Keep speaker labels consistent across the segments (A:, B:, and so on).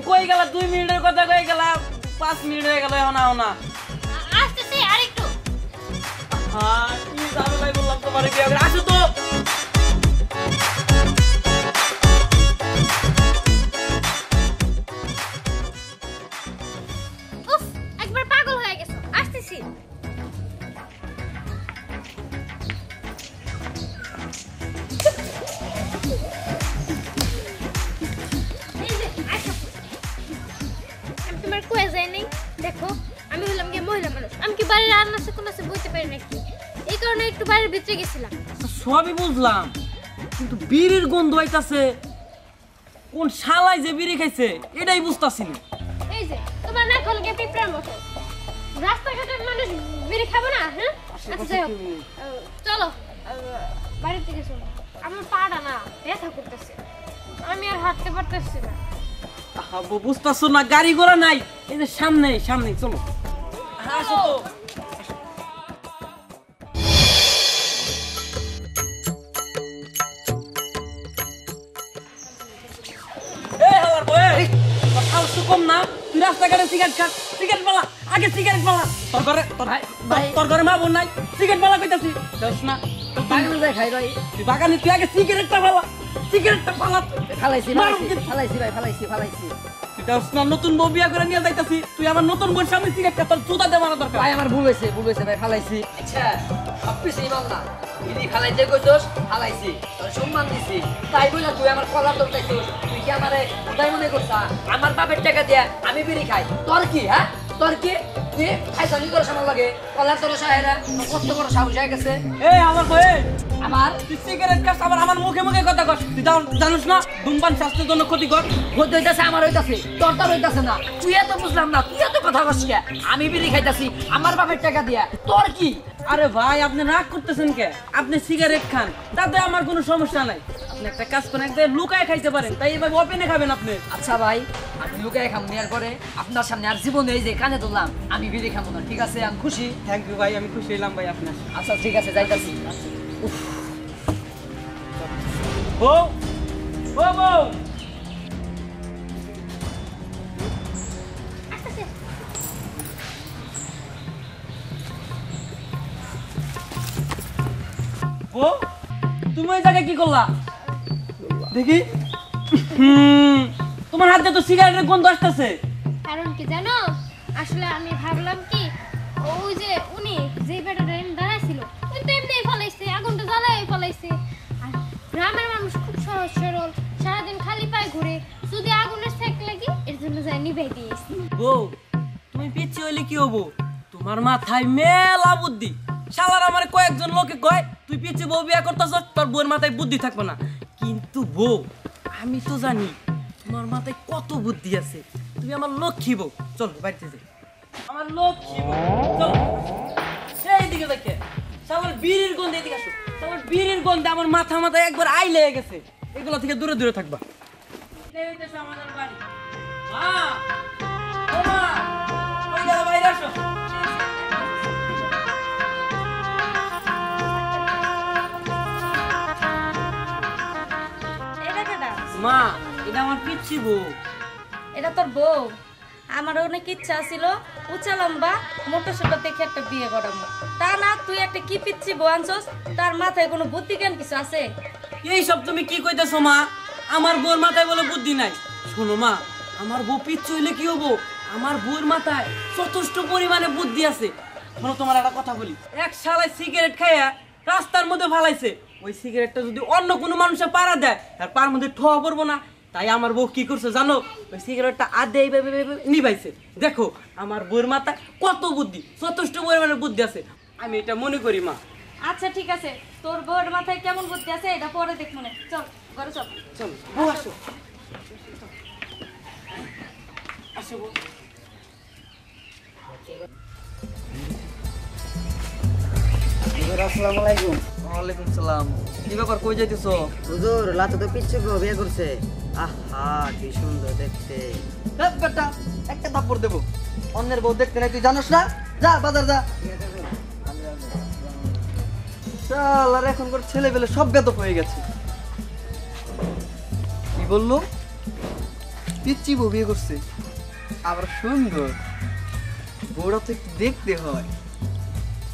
A: কই গেলা 2 মিনিটের কথা কই গেলা 5 মিনিট হয়ে গেল এখন আও না
B: আসতেছি আরেকটু
A: হ্যাঁ কি ঝামেলাই বললাম তোমারে কি হবে আসো তো
B: উফ একবার পাগল হয়ে গেছো আসতেছি এই যে আসো আমি তোমার কয়ে যাই নাই দেখো আমি হলাম গিয়ে মহিলা মানুষ আমি কি বাড়ির রান্না আছে কোন আছে বইতে পারি নাকি এই কারণে একটু বাড়ির ভিতরে গেছিলাম
A: সবই বুঝলাম কিন্তু বিড়ির গন্ধ আইতাছে কোন শালাই যে বিড়ি খাইছে এটাই বুঝতাছি না
B: এই যে তোমার না খলকে পিঁপড়ার মতো রাস্তাঘাটের মানুষ বিড়ি খাবো না হ্যাঁ আচ্ছা যাই হোক চলো বাড়ির থেকে চলো আমার পাটা না ব্যথা করতেছে আমি আর হাঁটতে পারতেছি না
A: বুঝতাছো না গাড়ি ঘোড়া নাই এই যে সামনে সামনে চলো আসো তো এই হাওয়ার বয় কথা কম না তুই রাস্তাঘাটে সিগারেট খা সিগারেট বালা আগে সিগারেট বালা তোর ঘরে তোর ঘরে মা বোন নাই সিগারেট বালা কইতাছি দোস না বাগানে যাই খাই ভাই তুই বাগানে তুই আগে সিগারেটটা বালা সিগারেটটা বালা ফালাইছি ভাই ফালাইছি এটা না নতুন বউ বিয়া করে নিয়ে যাইতাছি তুই আমার নতুন বোন সামনে সিগারেটটা তোর জুতা দে মারা দরকার
C: ভাই আমার ভুল হয়েছে ভাই ফালাইছি আচ্ছা সবকিছু ইমাল না দিদি ফালাইতে কইছস ফালাইছি তোর সম্মান দিছি তাই বলে তুই আমার কলা তোর চাইছস তুই কি আমারে উদাই মনে করছা আমার বাপের টাকা দিয়া আমি বিড়ি খাই তোর কি হ্যাঁ তোর কি তুই খাইছ নি তোর সামান লাগে কলার তোর সাহেরা কষ্ট করে সাহস হয়ে গেছে
A: এই আমার বয়
C: আমার
A: তুই সিগারেট খাস আমার মুখে মুখে কথা কস তুই জানিস না ধূমপান স্বাস্থ্যের জন্য ক্ষতিকর
C: হইতে হইতাছে আমার হইতাছে তোর তোর হইতাছে না তুই এত বুঝলাম না তুই এত কথা কস কে আমি বিড়ি খাইতাছি আমার বাপের টাকা দিয়া তোর কি
A: আরে ভাই আপনি রাগ করতেছেন কে আপনি সিগারেট খান তাতে আমার কোনো সমস্যা নাই আপনি একটা কাজ করেন একটা লুকায় খাইতে পারেন তাই এভাবে ওপেনে খাবেন আপনি
C: আচ্ছা ভাই আমি লুকায় খাম নেওয়ার পরে আপনার সামনে আর জীবনে এই যে কানে তুললাম আমি বিড়ি খাবো না ঠিক আছে আমি খুশি
A: থ্যাংক ইউ ভাই আমি খুশি হলাম ভাই আপনার
C: আচ্ছা ঠিক আছে যাইতাছি
A: বউ ও বউ
B: আসতেছে
A: বউ তুমি ওই জায়গায় কি করলা দেখি তোমার হাতে তো সিগারেটের গন্ধ আসতেছে
B: কারণ কি জানো আসলে আমি ভাবলাম কি ওই যে উনি যে বেটাটা দাঁড়াইছিল উনি তো এমনি ফলাইছে আগুনটা জ্বালাই ফলাইছে আর গ্রামের মানুষ খুব সহজ সরল সারাদিন খালি পায়ে ঘুরে যদি আগুনের সেক লাগি এর জন্য যাই নিভাই দিয়েছি
A: বউ তুমি পিচ্ছি হইলে কি হবো তোমার মাথায় মেলা বুদ্ধি শালার আমার কয়েকজন লোকে কয় তুই পিচ্ছি বউ বিয়া করতেছ তোর বউয়ের মাথায় বুদ্ধি থাকবে না কিন্তু বউ আমি তো জানি তোমার মাথায় কত বুদ্ধি আছে তুমি আমার লক্ষ্মী বউ চলো বাড়িতে যাই আমার লক্ষ্মী বউ চলো এইদিকে দেখে শালার বিড়ির গন্ধে এদিকে আসো শালার বিড়ির গন্ধে আমার মাথায় একবার আই লেগে গেছে এগুলো থেকে দূরে দূরে থাকবা এই হইতেছে আমাদের বাড়ি মা ও মা কই গেল বাইরে আসো মা এটা আমার পিচ্ছি বউ
D: এটা তোর বউ আমার অনেক ইচ্ছা ছিল উঁচা লম্বা মোটা সোটা দেখে একটা বিয়ে করাবো তা না তুই একটা কি পিচ্ছি বউ আনছস তার মাথায় কোনো বুদ্ধি জ্ঞান কিছু আছে
A: এই সব তুমি কি কইতেছো মা আমার বউর মাথায় বলে বুদ্ধি নাই শোনো মা আমার বউ পিচ্ছি হইলে কি হবো আমার বউর মাথায় যথেষ্ট পরিমাণে বুদ্ধি আছে শোনো তোমার একটা কথা বলি এক শালায় সিগারেট খাইয়া রাস্তার মধ্যে ফালাইছে ওই সিগারেটটা যদি অন্য কোনো মানুষে পাড়া দেয় তার পার মধ্যে ঠোয়া পড়বো না তাই আমার বউ কি করছে জানো ওই সিগারেটটা আধে এইভাবে নিভাইছে দেখো আমার বউর মাথায় কত বুদ্ধি যথেষ্ট পরিমাণে বুদ্ধি আছে আমি এটা মনে করি মা
D: আচ্ছা ঠিক আছে তোর বউর মাথায় কেমন বুদ্ধি আছে এটা পরে দেখ মনে চল ঘরে চল
A: চলো বউ আসো আসো বউ
E: আসসালামু আলাইকুম।
C: ওয়ালাইকুম সালাম কি ব্যাপার কই যাইতেছো
E: হুজুর লাতো তো পিচ্ছি গো বিয়ে করছে আহা কি সুন্দর দেখতে
C: বেটা একটা থাপ্পড় দেবো অন্যের বউ দেখতে নাই তুই জানোস না যা বাজার যা শালার এখনকার ছেলে পেলে সব বেদক হয়ে গেছে কি বললো
F: পিচ্ছি বউ বিয়ে করছে, আবার সুন্দর। বউটা তো একটু দেখতে হয়।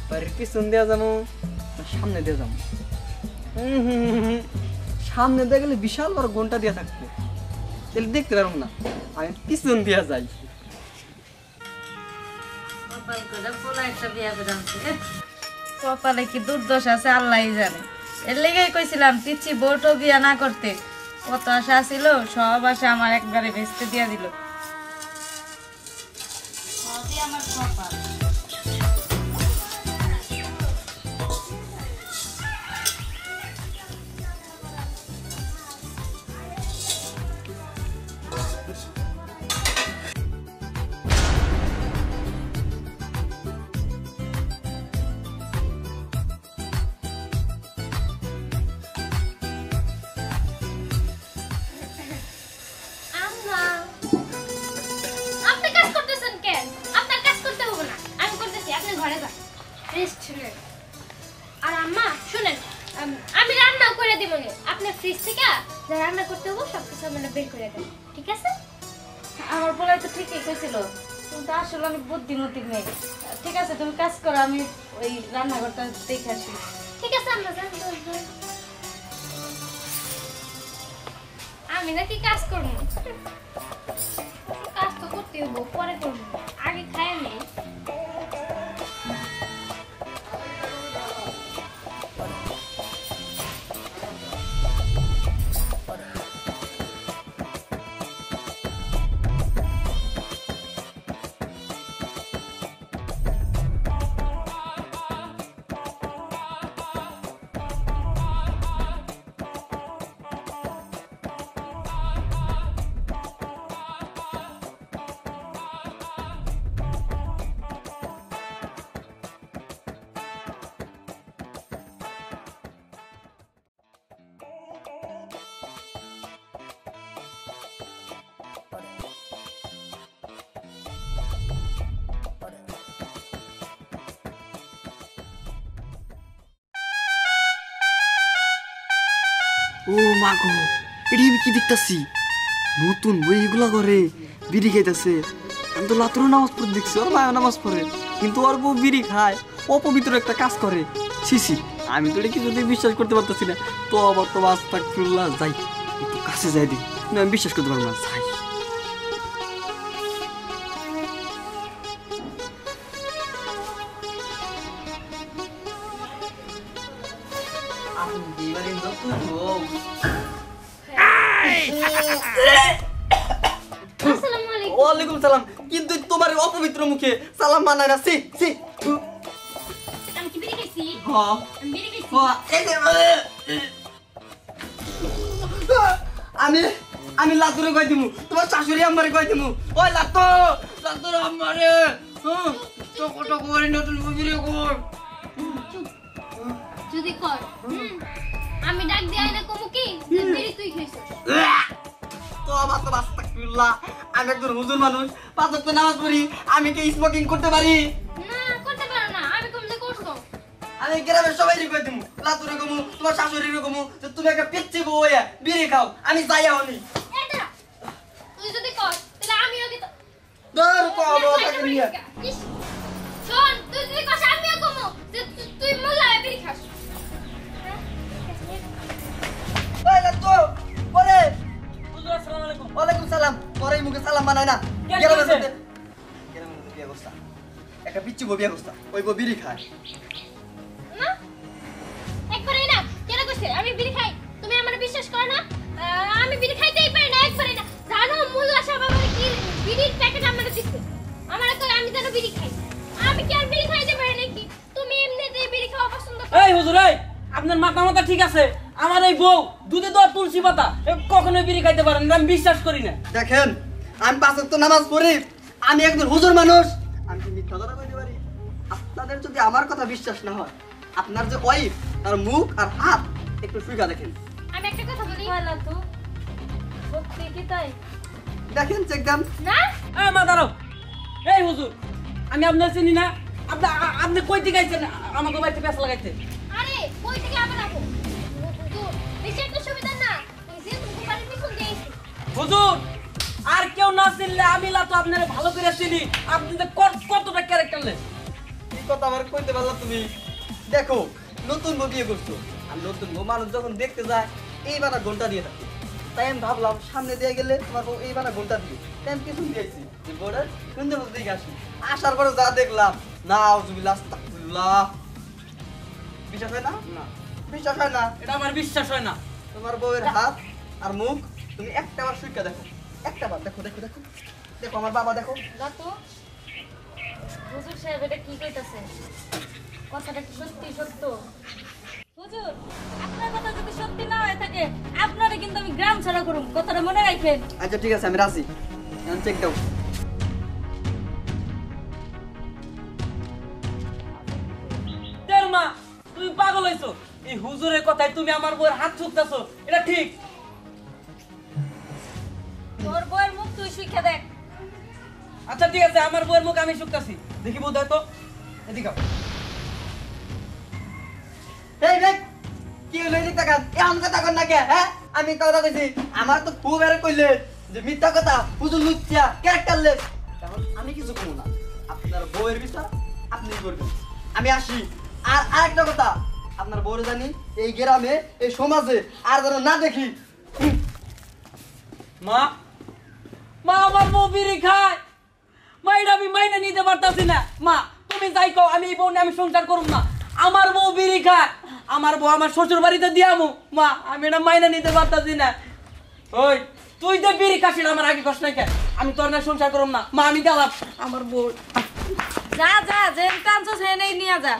F: বাড়ির পিছন দেওয়া যাবো না সামনে দিয়ে যাবো? সামনে দিয়ে গেলে বিশাল বড় ঘন্টা দিয়ে থাকবো, তাহলে দেখতে পারবো না। আমি পিছন দিয়া যাই।
D: কপালে কি দুর্দশা আছে আল্লাহ জানে। এর লেগেই কইছিলাম পিচ্ছি বউটো বিয়া না করতে। কত আশা ছিল, সব আশা আমার একবারে ভেস্তে দিয়া দিল। আমার কপাল।
B: আম্মা, আপনি কাজ করতেছেন কেন? আপনার কাজ করতে হবে না, আমি করতেছি। আপনি ঘরে যান, রেস্ট নেন। আর আম্মা শুনেন, আমি রান্না করে দিব না। আপনি ফ্রিজ থেকে যা রান্না করতে হবে সব কিছু মানে বের করে দেন, ঠিক আছে?
D: আমার পোলাই তো ঠিকই কইছিল, কিন্তু আসলে আমি বুদ্ধিমতী মেয়ে। ঠিক আছে, তুমি কাজ করো, আমি ওই রান্নাঘরটা দেখে আসি।
B: ঠিক আছে আম্মা, যান যান। আমি নাকি কাজ করবো? কাজ তো করতে হবো, পরে করবো, আগে খায় নেই।
F: ও মা গো, এটি আমি কি দেখতেছি? নতুন বই এগুলা করে বিড়ি খাইতেছে। আমি তো লাতুরও নামাজ পড়ে দেখছি, ওর মায়ের নামাজ পড়ে, কিন্তু ওর বউ বিড়ি খায়, অপবিত্র একটা কাজ করে। ছি, আমি তো এটা কিছুতেই বিশ্বাস করতে পারতেছি না। তো আবার তো আস্তাগফিরুল্লাহ, যাই একটু কাছে যাই দিই, না আমি বিশ্বাস করতে পারবো না। যাই।
B: আসসালামু আলাইকুম।
F: ওয়ালাইকুম সালাম। কিন্তু তোমার অপবিত্র মুখে সালাম মানায় না। সি
B: আমি কি বিড়ি খাইছি?
F: হ্যাঁ
B: আমি বিড়ি খাইছি।
F: আমি লাতুরে কই দিমু, তোমার শাশুড়ি আমারে কই দিমু। ওই লাতুর আমারে চকো করে নতুন ভিডিও কর।
B: যদি কর আমি ডাক দিয়ে আইনা কমু কি যে বিড়ি তুই খাইছিস?
F: তো আমার তো আস্তাগফিরুল্লাহ, আমি একজন হুজুর মানুষ, পাঁচ ওয়াক্ত নামাজ পড়ি, আমি কি স্মোকিং করতে পারি?
B: না করতে পারো না, আমি কম যে করছো।
F: আমি গ্রামের সবাই কই দিমু, লাতুরে কমু, তোমার শাশুড়ি কমু যে তুমি একটা পিচ্চি বউ হইয়া বিড়ি খাও। আমি যাইয়া হনি
B: এটা তুই যদি কর তাহলে আমিও কি
F: দর কবো তাকে নিয়ে।
B: ইস, শোন, তুই যদি কস আমিও কমু যে তুই মোল্লায় বিড়ি খাস।
F: ওই লাতু পরে।
A: হুজুর আসসালামু আলাইকুম।
F: ওয়ালাইকুম সালাম। পরে মুখে সালাম বানায় না।
A: কে
F: গ্রামের
A: কইছে?
F: মধ্যে বিয়ে করছা, একটা পিচ্চি বউ বিয়ে করছা, ওই বউ বিড়ি খায়।
B: না একবারই না, কেন কইছে আমি বিড়ি খাই? তুমি আমার বিশ্বাস করো না? আমি বিড়ি খাইতেই পারি না, একবারই না। জানো মোল্লা সাহেব আমাকে কি বিড়ির প্যাকেট আমাকে দিচ্ছে, আমার কই আমি যেন বিড়ি খাই। আমি কি আর বিড়ি খাইতে পারি নাকি? তুমি এমনিতেই বিড়ি খাওয়া পছন্দ করো।
A: এই হুজুর, এই আপনার মাথা ঠিক আছে? আমার এই বউ দুধে দেওয়া তুলসী পাতা কখনোই বিড়ি খাইতে পারেন না, আমি বিশ্বাস করি না।
F: দেখেন, আমি পাঁচ ওয়াক্ত নামাজ পড়ি, আমি একজন হুজুর মানুষ, আমি কি মিথ্যা কথা কইতে পারি? আপনাদের যদি আমার কথা বিশ্বাস না হয়, আপনার যে ওয়াইফ তার মুখ আর হাত একটু শুইকা দেখেন।
B: আমি একটা কথা বলি,
D: ভালো তো সত্যি কি তাই?
F: দেখেন চেক দেন।
B: না
A: এই মা দাঁড়াও। এই হুজুর, আমি আপনার চিনি না। আপনি কই থেকে আইছেন আমাকে বাড়িতে পেঁচা লাগাইতে?
B: আরে কই থেকে আবার আবো? তো বেশি একটা সুবিধা না, ওই যে তুমি বাড়ির পিছন দিয়ে আইছি।
A: হুজুর, আর চিনলেও না চিনলে আমি তো আপনারা ভালো করে চিনি। আপনি তো কতটা ক্যারেক্টারলেস।
F: এই কথা আমার কইতে পারলা তুমি? দেখো নতুন বউ বিয়ে করছো, আর নতুন বউ মানুষ যখন দেখতে যায় এই বানা ঘন্টা দিয়ে থাকে। তাই আমি ভাবলাম সামনে দিয়ে গেলে তোমার বউ এই বানা ঘন্টা দিয়ে, তাই আমি কিছু দিয়েছি বউটার সুন্দর মতো দিকে আসি। আসার পরে যা দেখলাম, না আউযুবিল্লাহ আস্তাগফিরুল্লাহ, বিশ্বাস হয় না?
A: না,
F: বিশ্বাস হয় না?
A: এটা আমার বিশ্বাস হয় না।
F: তোমার বউয়ের হাত আর মুখ তুমি একটা বার সুইকা দেখো, একটা বার দেখো দেখো দেখো দেখো আমার বাবা দেখো।
D: লাতু হুজুর সাহেব এটা কি কইতাছে? কথাটা কি সত্যি সত্য? হুজুর আপনার কথা যদি সত্যি না হয়ে থাকে আপনারে কিন্তু আমি গ্রাম ছাড়া করুম, কথাটা মনে রাখবেন।
F: আচ্ছা ঠিক আছে, আমি রাজি। এখন চেক দাও।
A: তোর মা, তুমি পাগল হইছো? এই হুজুরের কথায় তুমি আমার বউয়ের হাত ছুঁকতেছো, এটা ঠিক?
D: তোর বউয়ের মুখ তুই শুইখা দেখ।
A: আচ্ছা ঠিক আছে, আমার বউয়ের মুখ আমি শুকতাছি। দেখি বউ তো এদিকে।
F: এই দেখ কি হলো, এদিক তাকান। এমন কথা কর না কে? হ্যাঁ আমি কথা কইছি, আমার তো খুব এর কইলে যে মিথ্যা কথা, হুজুর লুচ্চা, ক্যারেক্টারলেস। এখন আমি কিছু কমু না, আপনার বউয়ের বিচার আপনি করবেন। আমি আসি। আর আরেকটা কথা, আপনার বউরে জানি এই গ্রামে এই সমাজে আর যেন না দেখি।
A: মা, মা আমার বউ বিড়ি খায়। মা এটা আমি মাইনে নিতে পারতাছি না। মা তুমি যাই কও, আমি এই বউ নিয়ে আমি সংসার করব না। আমার বউ বিড়ি খায়, আমার বউ আমার শ্বশুর বাড়িতে দিয়ামু। মা আমি এটা মাইনে নিতে পারতাছি না। ওই তুই যে বিড়ি খাসিস আমার আগে কষ্ট নাই কেন? আমি তোর না সংসার করব না। মা আমি গেলাম। আমার বউ
D: যা যা, যে কাঞ্চস হেনেই নিয়ে যা।